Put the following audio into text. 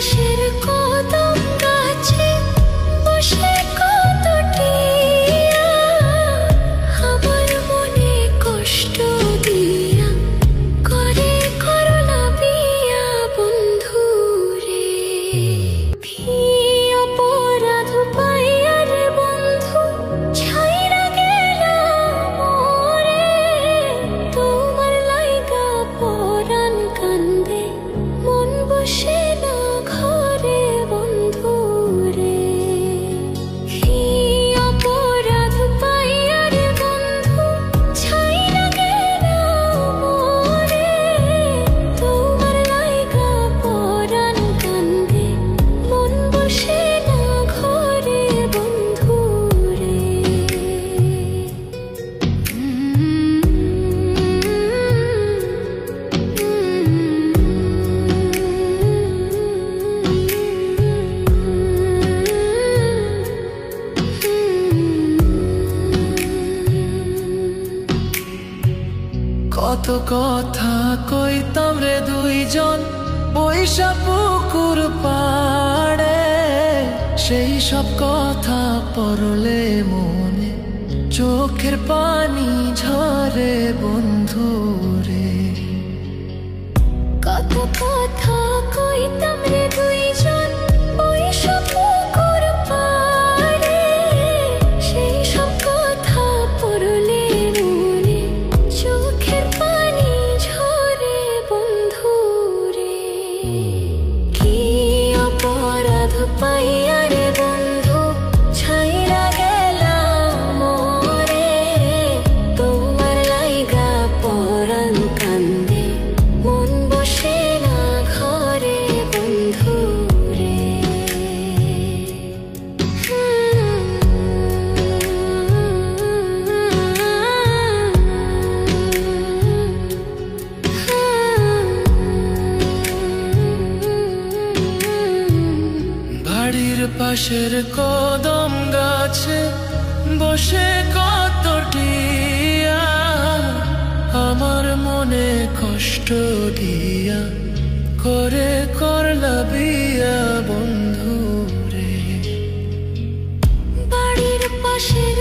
পাশের কদম গাছে বসে কত টিয়া আমার মনে কষ্ট দিয়া করে করলা বিয়া বন্ধু রে। কি অপরাধ পাইয়া রে বন্ধু ছাইরা গেলাম মোরে, তোমার লাইগা পরাণ কান্দে মন বসে না ঘরে বন্ধু রে। কি অপরাধ পাইয়া রে বন্ধু ছাইরা গেলাম মোরে, তোমার লাইগা পরাণ কান্দে মন বসে না ঘরে বন্ধু রে। কত কথা কইতাম রে দুইজন বৈশা পুকুর পাড়ে, সেই সব কথা পড়লে মনে চোখের পানি ঝরে বন্ধু রে। কত কথা কইতাম রে দুইজন বৈশা পুকুর পাড়ে, সেই সব কথা পড়লে মনে চোখের পানি ঝরে বন্ধু রে। কি অপরাধ পাইয়া রে বন্ধু ছাইরা গেলাম মোরে, তোমার লাইগা পরাণ কান্দে মন বসে না ঘরে বন্ধু রে। বাড়ির পাশের কদম গাছে বসে কত টিয়া আমার মনে কষ্ট দিয়া করে করলা বিয়া বন্ধু রে। বাড়ির পাশের